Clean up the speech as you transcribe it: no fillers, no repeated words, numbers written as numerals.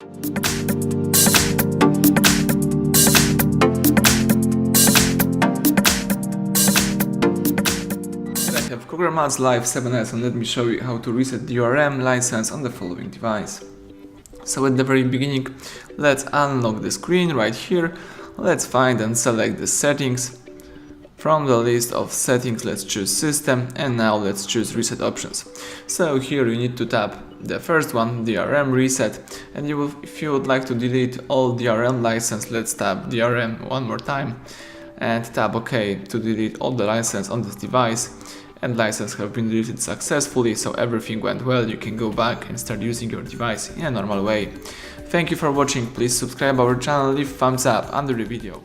I have KRUGER Matz Live 7S, and let me show you how to reset DRM license on the following device. So at the very beginning, let's unlock the screen right here. Let's find and select the settings. From the list of settings, let's choose System, and now let's choose Reset Options. So here you need to tap the first one, DRM Reset, and if you would like to delete all DRM license, let's tap DRM one more time and tap OK to delete all the license on this device. And license have been deleted successfully, so everything went well. You can go back and start using your device in a normal way. Thank you for watching. Please subscribe our channel, leave thumbs up under the video.